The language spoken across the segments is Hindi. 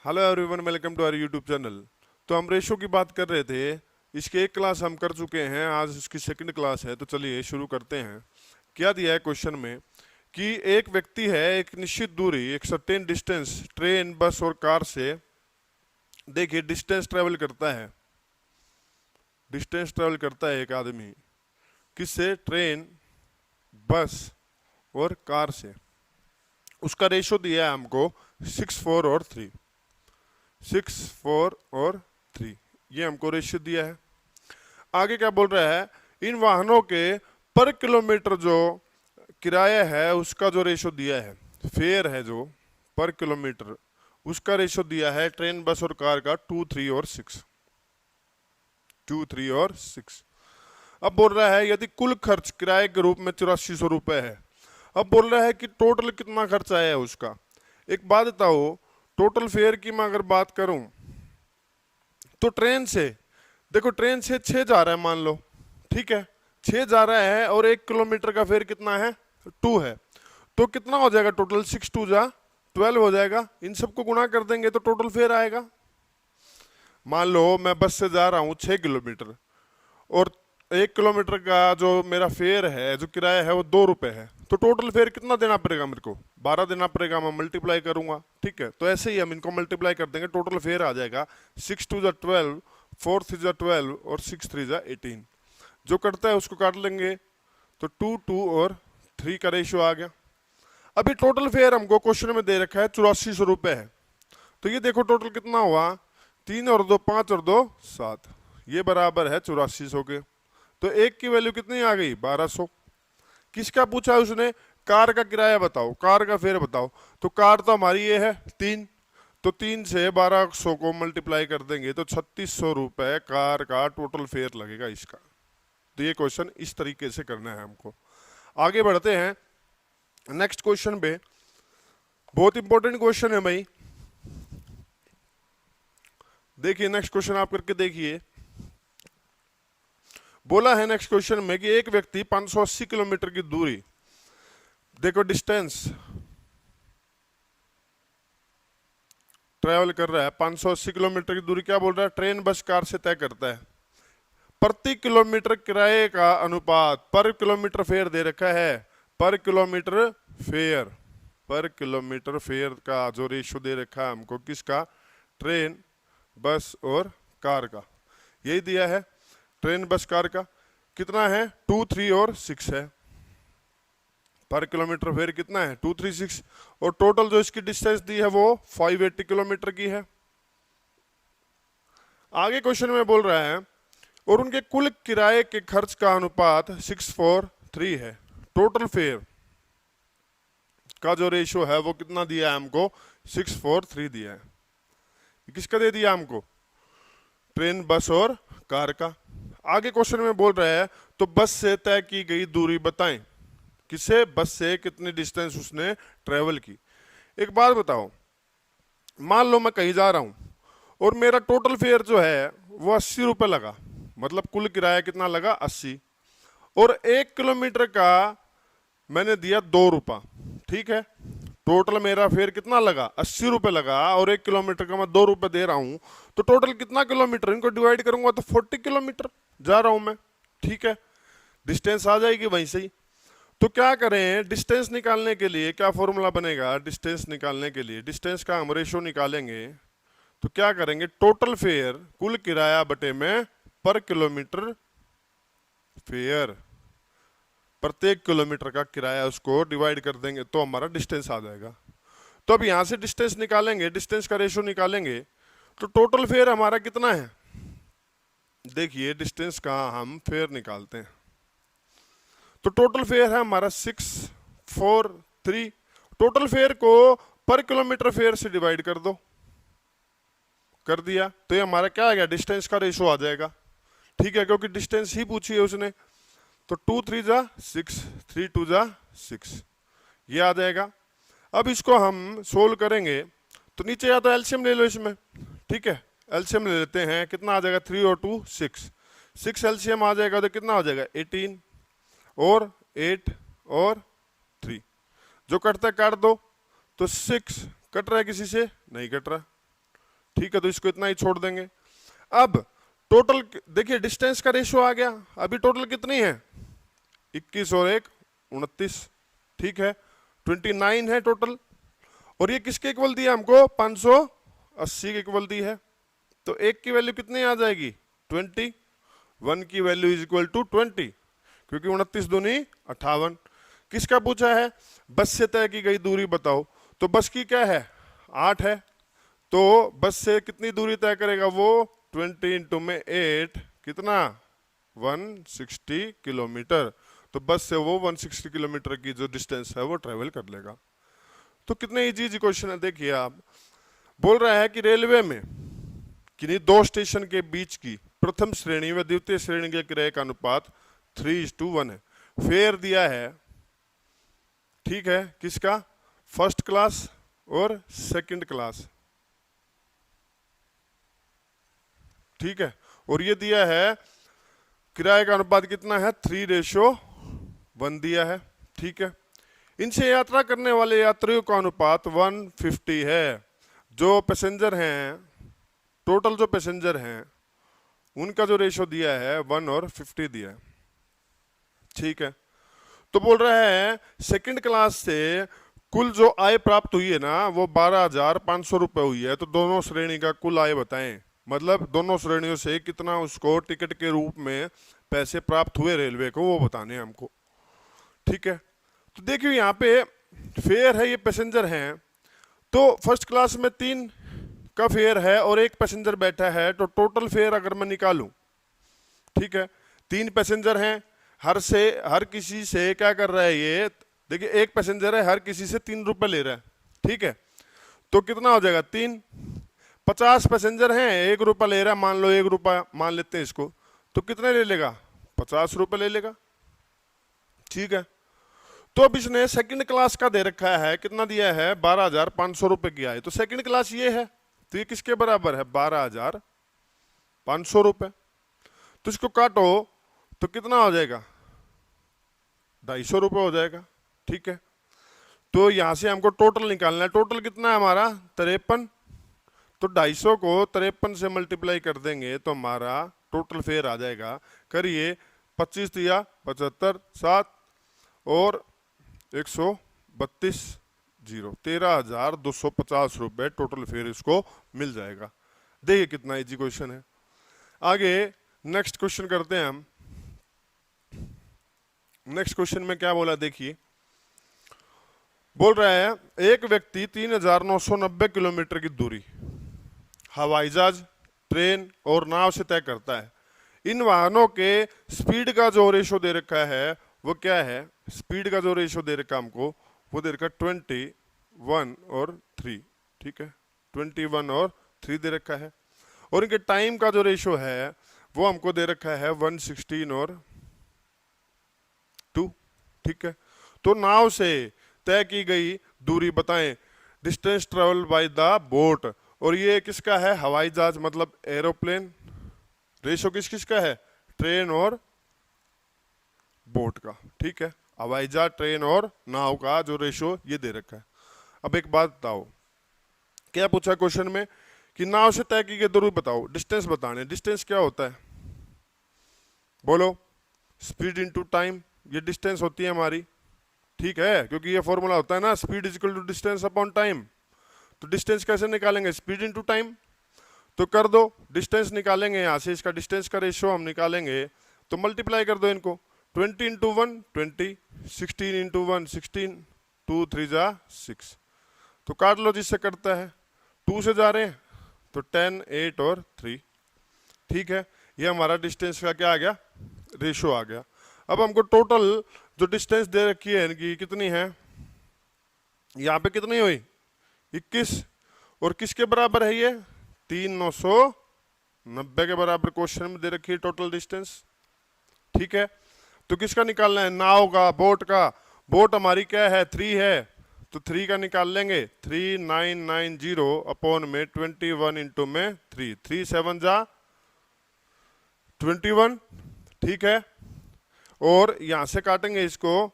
Hello everyone, welcome to our YouTube channel. तो हम रेशो की बात कर रहे थे। इसकी एक क्लास हम कर चुके हैं, आज इसकी सेकंड क्लास है। तो चलिए शुरू करते हैं। क्या दिया है क्वेश्चन में कि एक व्यक्ति है एक निश्चित दूरी, एक सर्टेन डिस्टेंस ट्रेन, बस और कार से, देखिए डिस्टेंस ट्रेवल करता है। डिस्टेंस ट्रेवल करता है एक आदमी, किससे? ट्रेन, बस और कार से। उसका रेशो दिया है हमको 6, 4 और 3। 6, 4 और 3, ये हमको रेशियो दिया है। आगे क्या बोल रहा है? इन वाहनों के पर किलोमीटर जो किराया है उसका जो रेशो दिया है, फेयर है जो पर किलोमीटर, उसका रेशो दिया है ट्रेन, बस और कार का 2, 3 और 6। 2, 3 और 6। अब बोल रहा है यदि कुल खर्च किराए के रूप में 8400 रुपए है। अब बोल रहा है कि टोटल कितना खर्च आया है उसका। एक बात बताओ, टोटल फेयर की मैं अगर बात करूं तो ट्रेन से, देखो ट्रेन से 6 जा रहा है मान लो, ठीक है, 6 जा रहा है और 1 किलोमीटर का फेयर कितना है? 2 है। तो कितना हो जाएगा टोटल? 6 2 जा 12 हो जाएगा। इन सबको गुणा कर देंगे तो टोटल फेयर आएगा। मान लो मैं बस से जा रहा हूँ 6 किलोमीटर और 1 किलोमीटर का जो मेरा फेयर है, जो किराया है, वो 2 रुपए है। तो टोटल फेयर कितना देना पड़ेगा मेरे को? 12 देना पड़ेगा। मैं मल्टीप्लाई करूंगा, ठीक है। तो ऐसे ही हम इनको मल्टीप्लाई कर देंगे, टोटल फेयर आ जाएगा 6 2 जा 12, 4 3 जा 12 और 6 3 जा 18। जो कटता है उसको काट लेंगे तो 2 2 और 3 का रेशियो आ गया। अभी टोटल फेयर हमको क्वेश्चन में दे रखा है 8400 रुपए है। तो ये देखो टोटल कितना हुआ, 3 और 2 5 और 2 7, ये बराबर है 8400 के। तो एक की वैल्यू कितनी आ गई? 1200। किसका पूछा है उसने? कार का किराया बताओ, कार का फेयर बताओ। तो कार तो हमारी ये है 3, तो 3 से 1200 को मल्टीप्लाई कर देंगे तो 3600 रुपए कार का टोटल फेयर लगेगा इसका। तो ये क्वेश्चन इस तरीके से करना है हमको। आगे बढ़ते हैं नेक्स्ट क्वेश्चन पे। बहुत इंपॉर्टेंट क्वेश्चन है भाई। देखिए नेक्स्ट क्वेश्चन आप करके देखिए। बोला है नेक्स्ट क्वेश्चन में कि एक व्यक्ति 580 किलोमीटर की दूरी, देखो डिस्टेंस ट्रेवल कर रहा है, 580 किलोमीटर की दूरी क्या बोल रहा है? ट्रेन, बस, कार से तय करता है। प्रति किलोमीटर किराए का अनुपात, पर किलोमीटर फेयर दे रखा है, पर किलोमीटर फेयर, पर किलोमीटर फेयर का जो रेशियो दे रखा है हमको, किसका? ट्रेन, बस और कार का। यही दिया है, ट्रेन, बस, कार का। कितना है? 2 3 और 6 है। पर किलोमीटर फेयर कितना है? 2 3 6। और टोटल जो इसकी डिस्टेंस दी है वो 580 किलोमीटर की है। आगे क्वेश्चन में बोल रहा है और उनके कुल किराए के खर्च का अनुपात 6 4 3 है। टोटल फेयर का जो रेशियो है वो कितना दिया है हमको? 6 4 3 दिया है। किसका दे दिया हमको? ट्रेन, बस और कार का। आगे क्वेश्चन में बोल रहा है तो बस से तय की गई दूरी बताएं। किससे? बस से कितनी डिस्टेंस उसने ट्रेवल की। एक बात बताओ, मान लो मैं कहीं जा रहा हूं और मेरा टोटल फेयर जो है वो 80 रुपए लगा, मतलब कुल किराया कितना लगा? 80। और 1 किलोमीटर का मैंने दिया 2 रुपया, ठीक है। टोटल मेरा फेयर कितना लगा? 80 रुपए लगा और 1 किलोमीटर का मैं 2 रुपए दे रहा हूं। तो टोटल कितना किलोमीटर? इनको डिवाइड करूंगा तो 40 किलोमीटर जा रहा हूं मैं, ठीक है। डिस्टेंस आ जाएगी वहीं से ही। तो क्या करें? डिस्टेंस निकालने के लिए क्या फॉर्मूला बनेगा? डिस्टेंस निकालने के लिए, डिस्टेंस का हम रेशो निकालेंगे तो क्या करेंगे? टोटल फेयर, कुल किराया बटे में पर किलोमीटर फेयर, प्रत्येक किलोमीटर का किराया उसको डिवाइड कर देंगे तो हमारा डिस्टेंस आ जाएगा। तो अब यहां से डिस्टेंस निकालेंगे, डिस्टेंस का रेशो निकालेंगे तो टोटल फेयर हमारा कितना है? देखिए डिस्टेंस का हम फेयर निकालते हैं तो टोटल फेयर है हमारा 6 4 3। टोटल फेयर को पर किलोमीटर फेयर से डिवाइड कर दो, कर दिया तो ये हमारा क्या आ गया? डिस्टेंस का रेशो आ जाएगा, ठीक है, क्योंकि डिस्टेंस ही पूछी है उसने। तो 2 3 जा 6, 3 2 जा 6, ये आ जाएगा। अब इसको हम सोल्व करेंगे तो नीचे या तो एलसीएम ले लो इसमें, ठीक है। एलसीएम ले लेते हैं, कितना आ जाएगा? 3 और 2 6, 6 एलसीएम आ जाएगा तो कितना हो जाएगा? 18 और 8 और 3। जो कटता है काट दो। तो 6 कट रहा है, किसी से नहीं कट रहा। ठीक है, तो इसको इतना ही छोड़ देंगे। अब टोटल देखिए डिस्टेंस का रेशियो आ गया। अभी टोटल कितनी है, 21 और 1 29, ठीक है, 29 है टोटल। और ये किसके इक्वल दिया हमको, 580 के इक्वल दी है। तो एक की वैल्यू कितनी आ जाएगी, 20, 1 की वैल्यू इज इक्वल टू 20, क्योंकि 29 दूनी 58। किसका पूछा है, बस से तय की गई दूरी बताओ। तो बस की क्या है, 8 है, तो बस से कितनी दूरी तय करेगा वो, 20 इंटू में 8 कितना, 160 किलोमीटर। तो बस से वो 160 किलोमीटर की जो डिस्टेंस है वो ट्रेवल कर लेगा। तो कितने इजी इजी क्वेश्चन है। देखिए आप, बोल रहा है कि रेलवे में किन्हीं दो स्टेशन के बीच की प्रथम श्रेणी व द्वितीय श्रेणी के किराए का अनुपात 3:1 है। फेयर दिया है, ठीक है, किसका, फर्स्ट क्लास और सेकंड क्लास, ठीक है, और ये दिया है किराए का अनुपात कितना है, 3:1 दिया है, ठीक है। इनसे यात्रा करने वाले यात्रियों का अनुपात 150 है। जो पैसेंजर हैं, टोटल जो पैसेंजर हैं उनका जो रेशो दिया है 1 और 50 दिया है, ठीक है। तो बोल रहा है सेकंड क्लास से कुल जो आय प्राप्त हुई है ना वो 12,500 रुपये हुई है। तो दोनों श्रेणी का कुल आय बताएं, मतलब दोनों श्रेणियों से कितना उसको टिकट के रूप में पैसे प्राप्त हुए रेलवे को, वो बताने हैं हमको, ठीक है। तो देखिए यहाँ पे फेयर है, ये पैसेंजर हैं, तो फर्स्ट क्लास में 3 का फेयर है और 1 पैसेंजर बैठा है, तो टोटल फेयर अगर मैं निकालूं, ठीक है, 3 पैसेंजर हैं, हर किसी से क्या कर रहा है ये, देखिए 1 पैसेंजर है, हर किसी से 3 रुपए ले रहा है, ठीक है। तो कितना हो जाएगा, 3, 50 पैसेंजर हैं, 1 रुपया ले रहा है, मान लो 1 रुपया मान लेते हैं इसको, तो कितने ले लेगा, 50 रुपए ले लेगा, ठीक है। तो अब इसने सेकंड क्लास का दे रखा है, कितना दिया है, 12,500 रुपए की आए। तो सेकंड क्लास ये है, तो ये किसके बराबर है, 12,500 रुपए। तो इसको काटो तो कितना हो जाएगा, 250 रुपये हो जाएगा, ठीक है। तो यहां से हमको टोटल निकालना है, टोटल कितना है हमारा, 53। तो 250 को 53 से मल्टीप्लाई कर देंगे तो हमारा टोटल फेयर आ जाएगा, करिए 25 दिया 75, 7 और 132 जीरो, 13,250 रुपये टोटल फेयर इसको मिल जाएगा। देखिए कितना इजी क्वेश्चन है। आगे नेक्स्ट क्वेश्चन करते हैं हम। नेक्स्ट क्वेश्चन में क्या बोला देखिए, बोल रहा है एक व्यक्ति 3,990 किलोमीटर की दूरी हवाई जहाज, ट्रेन और नाव से तय करता है। इन वाहनों के स्पीड का जो रेशो दे रखा है वो क्या है, स्पीड का जो रेशो दे रखा हमको वो दे रखा 21 और 3, ठीक है, 21 और 3 दे रखा है। और इनके टाइम का जो रेशो है वो हमको दे रखा है 116 और 2, ठीक है। तो नाव से तय की गई दूरी बताएं, distance travel by the boat. और ये किसका है, हवाई जहाज मतलब एरोप्लेन। रेशो किस किस का है, ट्रेन और बोट का, ठीक है। हवाई जहाज, ट्रेन और नाव का जो रेशो ये दे रखा है। अब एक बात बताओ, क्या पूछा क्वेश्चन में कि नाव से तय की गई दूरी बताओ, डिस्टेंस बताने। डिस्टेंस क्या होता है, बोलो, स्पीड इनटू टाइम, ये डिस्टेंस होती है हमारी, ठीक है, क्योंकि ये फॉर्मूला होता है ना, speed is equal to distance upon time. तो डिस्टेंस कैसे निकालेंगे, स्पीड इनटू टाइम। तो कर दो, डिस्टेंस निकालेंगे यहाँ से, इसका डिस्टेंस का रेशियो हम निकालेंगे, तो मल्टीप्लाई कर दो इनको, 20 इंटू 1 20, 16 इंटू 1 16, 2 3 जा 6। तो काट लो जिससे करता है, 2 से जा रहे हैं तो 10 8 और 3, ठीक है। ये हमारा डिस्टेंस का क्या आ गया, रेशियो आ गया। अब हमको टोटल जो डिस्टेंस दे रखी है इनकी कितनी है, यहाँ पे कितनी हुई 21, और किसके बराबर है ये 3,990 के बराबर क्वेश्चन में दे रखी है टोटल डिस्टेंस, ठीक है। तो किसका निकालना है, नाव का, बोट का। बोट हमारी क्या है, 3 है, तो 3 का निकाल लेंगे, 3990 अपॉन में 21 इंटू में 3, 3 7 जा 21, ठीक है। और यहां से काटेंगे इसको,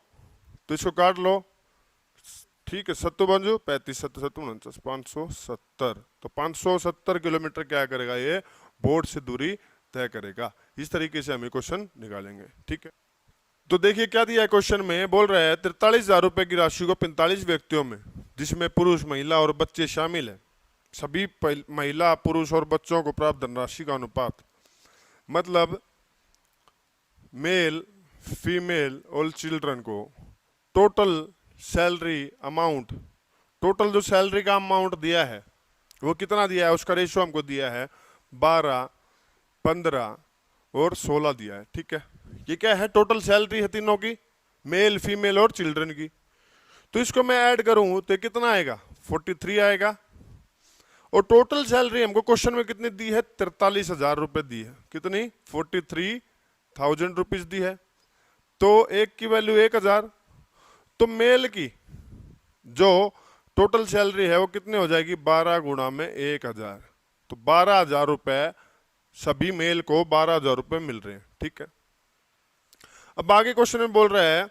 तो इसको काट लो, ठीक है, 7 35 7 7 49 570। तो 570 किलोमीटर क्या करेगा ये बोर्ड से दूरी तय करेगा। इस तरीके से हम ये क्वेश्चन निकालेंगे। ठीक है, तो देखिए क्या दिया है क्वेश्चन में, बोल रहा है 43,000 रुपए की राशि को 45 व्यक्तियों में, जिसमें पुरुष महिला और बच्चे शामिल है, सभी महिला पुरुष और बच्चों को प्राप्त धनराशि का अनुपात, मतलब मेल फीमेल और चिल्ड्रन को टोटल सैलरी अमाउंट, टोटल जो सैलरी का अमाउंट दिया है वो कितना दिया है, उसका रेशियो हमको दिया है 12, 15 और 16 दिया है। ठीक है, ये क्या है, टोटल सैलरी है तीनों की, मेल फीमेल और चिल्ड्रन की। तो इसको मैं ऐड करूं तो कितना आएगा, 43 आएगा। और टोटल सैलरी हमको क्वेश्चन में कितनी दी है, 43,000 रुपए दी है। कितनी, 43,000 रुपीज दी है। तो एक की वैल्यू 1,000। तो मेल की जो टोटल सैलरी है वो कितनी हो जाएगी, 12 गुणा में 1,000। तो 12,000 रुपए सभी मेल को 12,000 रुपए मिल रहे हैं। ठीक है, अब आगे क्वेश्चन में बोल रहा है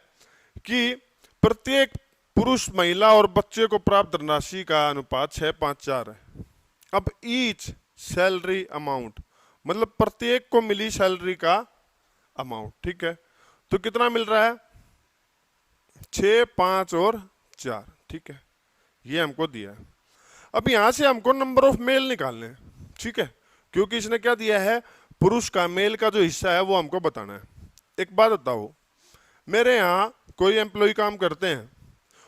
कि प्रत्येक पुरुष महिला और बच्चे को प्राप्त धनराशि का अनुपात 6:5:4 है। अब ईच सैलरी अमाउंट, मतलब प्रत्येक को मिली सैलरी का अमाउंट। ठीक है, तो कितना मिल रहा है, 6, 5 और 4। ठीक है, ये हमको दिया है। अब यहां से हमको नंबर ऑफ मेल निकालने हैं। ठीक है, क्योंकि इसने क्या दिया है, पुरुष का मेल का जो हिस्सा है वो हमको बताना है। एक बात बताओ, मेरे यहाँ कोई एम्प्लॉय काम करते हैं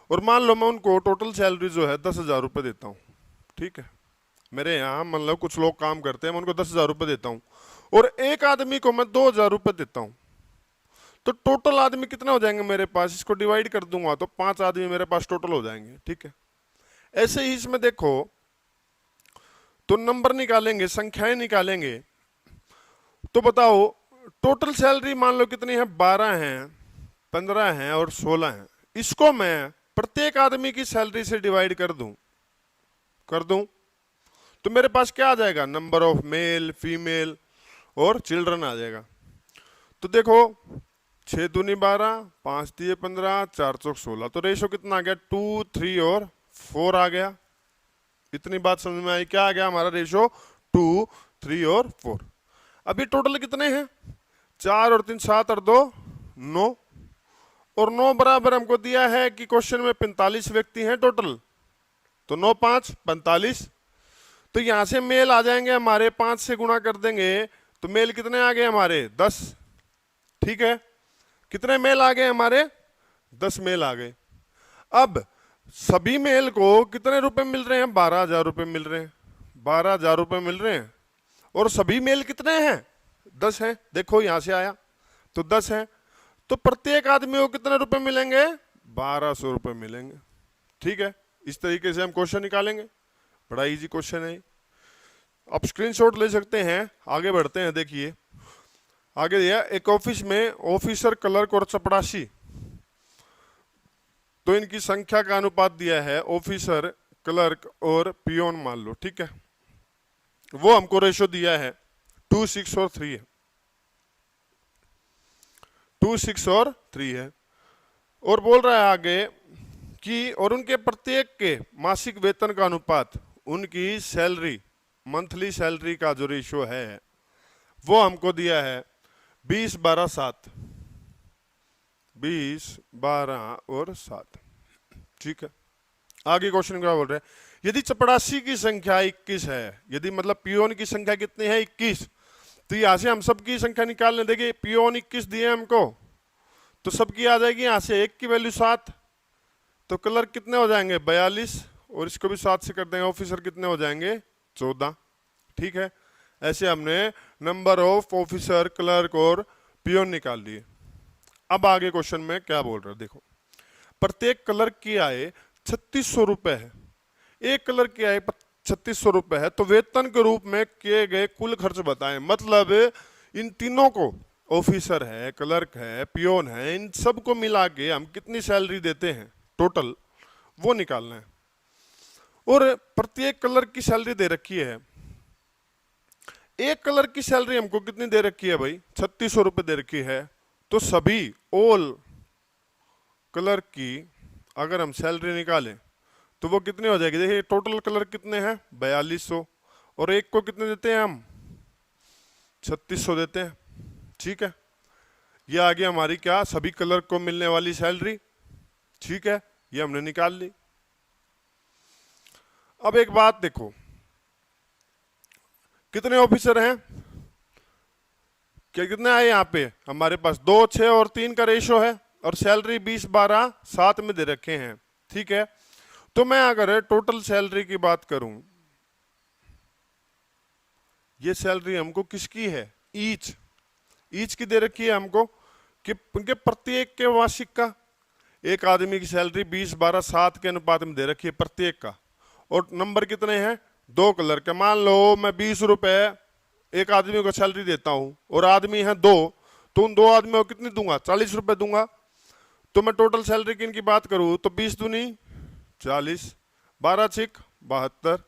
और मान लो मैं उनको टोटल सैलरी जो है 10,000 रुपये देता हूँ। ठीक है, मेरे यहाँ मतलब कुछ लोग काम करते हैं, मैं उनको 10,000 रुपये देता हूँ और एक आदमी को मैं 2,000 रुपये देता हूँ। तो टोटल आदमी कितने हो जाएंगे मेरे पास, इसको डिवाइड कर दूंगा तो 5 आदमी मेरे पास टोटल हो जाएंगे। ठीक है, ऐसे ही इसमें देखो तो नंबर निकालेंगे, संख्याएं निकालेंगे। तो बताओ टोटल सैलरी मान लो कितनी है, 12 है, 15 है और 16 है। इसको मैं प्रत्येक आदमी की सैलरी से डिवाइड कर दूं तो मेरे पास क्या आ जाएगा, नंबर ऑफ मेल फीमेल और चिल्ड्रन आ जाएगा। तो देखो 6 दूनी 12, 5 दिए 15, 4 चौक 16। तो रेशो कितना आ गया, 2, 3 और 4 आ गया। इतनी बात समझ में आई, क्या आ गया हमारा रेशो, 2, 3 और 4। अभी टोटल कितने हैं, 4 और 3 7 और 2 9, और 9 बराबर हमको दिया है कि क्वेश्चन में 45 व्यक्ति हैं टोटल। तो 9 5 45। तो यहां से मेल आ जाएंगे हमारे, 5 से गुणा कर देंगे तो मेल कितने आ गए हमारे, 10। ठीक है, कितने मेल आ गए हमारे, 10 मेल आ गए। अब सभी मेल को कितने रुपए मिल रहे हैं, 12,000 रुपए मिल रहे हैं, 12,000 रुपए मिल रहे हैं। और सभी मेल कितने हैं, 10 हैं। देखो यहां से आया तो 10 है, तो प्रत्येक आदमी को कितने रुपए मिलेंगे, 1,200 रुपए मिलेंगे। ठीक है, इस तरीके से हम क्वेश्चन निकालेंगे। बड़ा इजी क्वेश्चन है, आप स्क्रीनशॉट ले सकते हैं। आगे बढ़ते हैं, देखिए आगे दिया, एक ऑफिस में ऑफिसर क्लर्क और चपरासी, तो इनकी संख्या का अनुपात दिया है, ऑफिसर क्लर्क और पियोन मान लो। ठीक है, वो हमको रेशो दिया है 2, 6 और 3 है, 2, 6 और 3 है। और बोल रहा है आगे कि और उनके प्रत्येक के मासिक वेतन का अनुपात उनकी सैलरी, मंथली सैलरी का जो रेशियो है वो हमको दिया है 20, 12, 7, 20, 12 और 7। ठीक है, आगे क्वेश्चन क्या बोल रहे हैं, यदि चपरासी की संख्या 21 है, यदि मतलब पियोन की संख्या कितनी है, 21, तो यहां से हम सबकी संख्या निकाल लें। देखिए पियोन 21 दिए हमको, तो सबकी आ जाएगी यहां से, एक की वैल्यू 7, तो क्लर्क कितने हो जाएंगे, 42, और इसको भी 7 से कर देंगे, ऑफिसर कितने हो जाएंगे, 14। ठीक है, ऐसे हमने नंबर ऑफ ऑफिसर क्लर्क और पियोन निकाल लिए। अब आगे क्वेश्चन में क्या बोल रहा है, देखो प्रत्येक क्लर्क की आय 3600 रुपए है, एक क्लर्क की आय 3600 रुपए है, तो वेतन के रूप में किए गए कुल खर्च बताएं। मतलब इन तीनों को, ऑफिसर है, क्लर्क है, पियोन है, इन सब को मिला के हम कितनी सैलरी देते हैं टोटल, वो निकालना है। और प्रत्येक क्लर्क की सैलरी दे रखी है, एक क्लर्क की सैलरी हमको कितनी दे रखी है भाई, 3600 रुपए दे रखी है। तो सभी ऑल क्लर्क की अगर हम सैलरी निकालें तो वो कितनी हो जाएगी? देखिए टोटल कलर कितने हैं? 4200, और एक को कितने देते हैं हम? 3600 देते हैं। ठीक है, ये आ गया हमारी क्या? सभी कलर को मिलने वाली सैलरी। ठीक है, ये हमने निकाल ली। अब एक बात देखो, कितने ऑफिसर हैं? क्या कितने आए यहाँ पे? हमारे पास 2, 6 और 3 का रेशो है, और सैलरी 20, 12, 7 में दे रखे हैं। ठीक है, तो मैं अगर टोटल सैलरी की बात करूं, ये सैलरी हमको किसकी है? ईच की दे रखी है हमको कि उनके प्रत्येक के वार्षिक का। एक आदमी की सैलरी 20, 12, 7 के अनुपात में दे रखी है प्रत्येक का। और नंबर कितने हैं? 2 कलर के। मान लो मैं 20 रुपए एक आदमी को सैलरी देता हूं, और आदमी है 2, तो उन 2 आदमियों को कितनी दूंगा? 40 रुपए दूंगा। तो मैं टोटल सैलरी की इनकी बात करूं तो 20 दूनी 40, 12 छिक 72,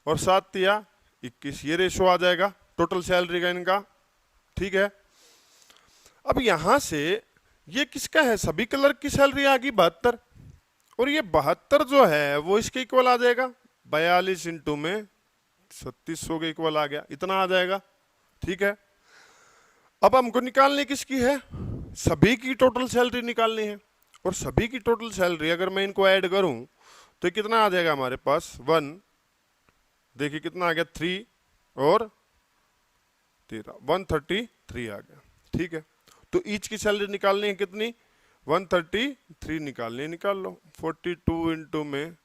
और 7 तिया 21। ये रेशो आ जाएगा टोटल सैलरी का इनका। ठीक है, अब यहां से ये किसका है? सभी कलर की सैलरी आ गई 72, और ये 72 जो है वो इसके इक्वल आ जाएगा। 42 इंटू में 3600 के इक्वल आ गया, इतना आ जाएगा। ठीक है, अब हमको निकालनी किसकी है? सभी की टोटल सैलरी निकालनी है। और सभी की टोटल सैलरी अगर मैं इनको ऐड करूं तो ये कितना आ जाएगा हमारे पास? 1, देखिए कितना आ गया? 3 और 13, 133 आ गया। ठीक है, तो ईच की सैलरी निकालनी है कितनी? 133 निकालनी है, निकाल लो। 42 इंटू में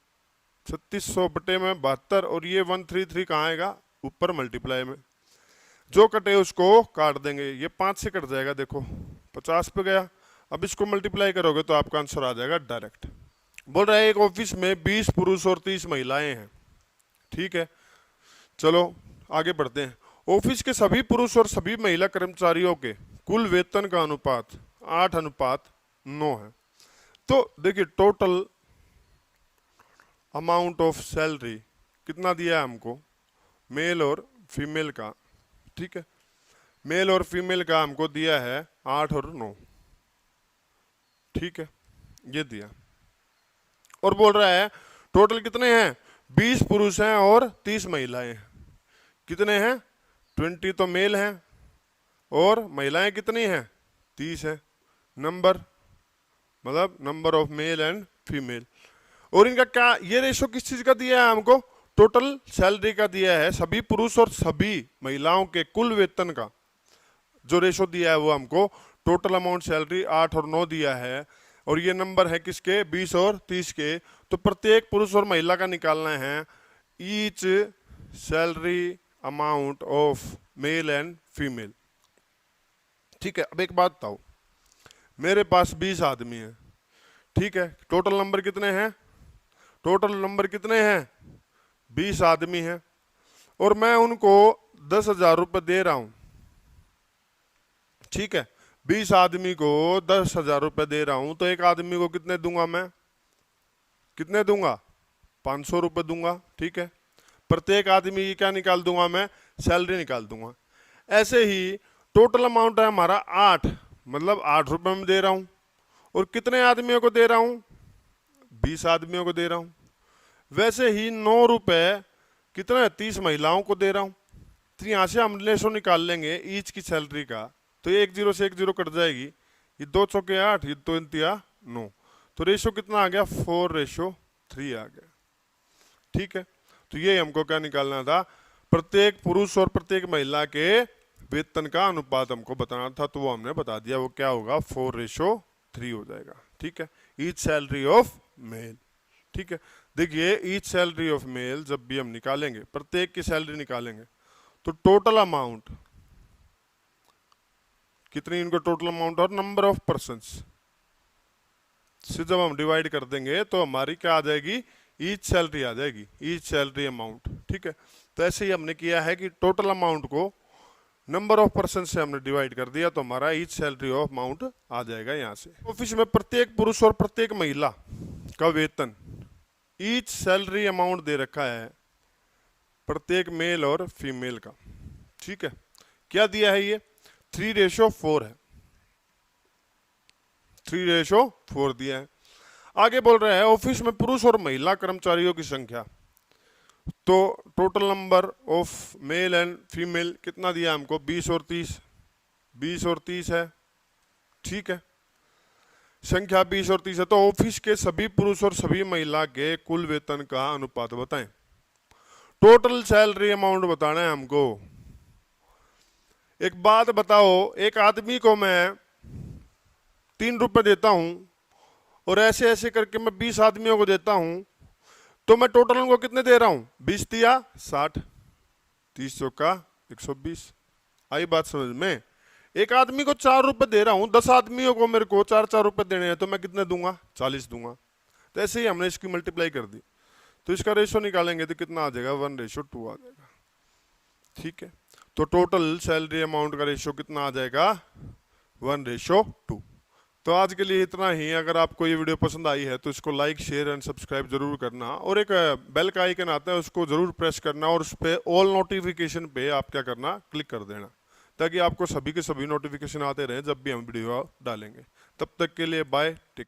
3600 बटे में 72, और ये 133 कहाँ आएगा? ऊपर मल्टीप्लाई में। जो कटे उसको काट देंगे, ये 5 से कट जाएगा, देखो 50 पे गया। अब इसको मल्टीप्लाई करोगे तो आपका आंसर आ जाएगा डायरेक्ट। बोल रहा है एक ऑफिस में 20 पुरुष और 30 महिलाएं हैं। ठीक है, चलो आगे बढ़ते हैं। ऑफिस के सभी पुरुष और सभी महिला कर्मचारियों के कुल वेतन का अनुपात 8:9 है। तो देखिए टोटल अमाउंट ऑफ सैलरी कितना दिया है हमको? मेल और फीमेल का। ठीक है, मेल और फीमेल का हमको दिया है 8 और 9। ठीक है, ये दिया, और बोल रहा है टोटल कितने हैं? 20 पुरुष हैं और 30 महिलाएं हैं। कितने हैं? 20 तो मेल हैं, और महिलाएं कितनी हैं? 30 हैं। नंबर मतलब number of male and female. और इनका क्या, ये रेशो किस चीज का दिया है हमको? टोटल सैलरी का दिया है। सभी पुरुष और सभी महिलाओं के कुल वेतन का जो रेशो दिया है वो हमको टोटल अमाउंट सैलरी 8 और 9 दिया है। और ये नंबर है किसके? 20 और 30 के। तो प्रत्येक पुरुष और महिला का निकालना है each salary amount of male and female. ठीक है, अब एक बात बताओ, मेरे पास 20 आदमी हैं। ठीक है, टोटल नंबर कितने हैं? टोटल नंबर कितने हैं? 20 आदमी हैं, और मैं उनको 10,000 रुपये दे रहा हूं। ठीक है, 20 आदमी को 10,000 रुपये दे रहा हूं, तो एक आदमी को कितने दूंगा मैं? कितने दूंगा? 500 रुपये दूंगा। ठीक है, प्रत्येक आदमी की क्या निकाल दूंगा मैं? सैलरी निकाल दूंगा। ऐसे ही टोटल अमाउंट है हमारा 8, मतलब 8 रुपये में दे रहा हूं, और कितने आदमियों को दे रहा हूं? 20 आदमियों को दे रहा हूं। वैसे ही 9 रुपये कितने? 30 महिलाओं को दे रहा हूं। तो यहां से हम रेशो निकाल लेंगे ईच की सैलरी का, तो 1 0 से 1 0 कट जाएगी। ये 2 चौके 8, ये 2 इंतिया 9, तो रेशो कितना आ गया? 4:3 आ गया। ठीक है, तो ये हमको क्या निकालना था? प्रत्येक पुरुष और प्रत्येक महिला के वेतन का अनुपात हमको बताना था, तो वो हमने बता दिया। वो क्या होगा? 4:3 हो जाएगा। ठीक है, ईच सैलरी ऑफ मेल। ठीक है, देखिए ईच सैलरी ऑफ मेल जब भी हम निकालेंगे, प्रत्येक की सैलरी निकालेंगे, तो टोटल अमाउंट कितनी? इनको टोटल अमाउंट और नंबर ऑफ पर्सन्स से जब हम डिवाइड कर देंगे तो हमारी क्या आ जाएगी? ईच सैलरी आ जाएगी, ईच सैलरी अमाउंट। ठीक है, तो ऐसे ही हमने किया है कि टोटल अमाउंट को नंबर ऑफ पर्सन से हमने डिवाइड कर दिया, तो हमारा ईच सैलरी ऑफ अमाउंट आ जाएगा यहाँ से। ऑफिस में प्रत्येक पुरुष और प्रत्येक महिला का वेतन ईच सैलरी अमाउंट दे रखा है प्रत्येक मेल और फीमेल का। ठीक है, क्या दिया है? ये 3:4 है, 3:4 दिया है। आगे बोल रहे हैं ऑफिस में पुरुष और महिला कर्मचारियों की संख्या, तो total number of male and female कितना दिया हमको, 20 और 30, 20 और 30 है, ठीक है, संख्या 20 और 30 है। तो ऑफिस के सभी पुरुष और सभी महिला के कुल वेतन का अनुपात बताएं। टोटल सैलरी अमाउंट बताना है हमको। एक बात बताओ, एक आदमी को मैं 3 रुपए देता हूं और ऐसे ऐसे करके मैं 20 आदमियों को देता हूं, तो मैं टोटल उनको कितने दे रहा हूं, 20 दिया 60, 30 चौका 120। आई बात समझ में। एक आदमी को 4 रुपए दे रहा हूं, 10 आदमियों को मेरे को 4-4 रुपए देने हैं, तो मैं कितने दूंगा, 40 दूंगा। तो ऐसे ही हमने इसकी मल्टीप्लाई कर दी, तो इसका रेशो निकालेंगे तो कितना आ जाएगा, 1:2 आ जाएगा, ठीक है। तो टोटल सैलरी अमाउंट का रेशो कितना आ जाएगा, 1:2। तो आज के लिए इतना ही। अगर आपको ये वीडियो पसंद आई है तो इसको लाइक शेयर एंड सब्सक्राइब जरूर करना, और एक बेल का आइकन आता है उसको जरूर प्रेस करना, और उस पर ऑल नोटिफिकेशन पे आप क्या करना, क्लिक कर देना, ताकि आपको सभी के सभी नोटिफिकेशन आते रहे जब भी हम वीडियो डालेंगे। तब तक के लिए बाय, टेक।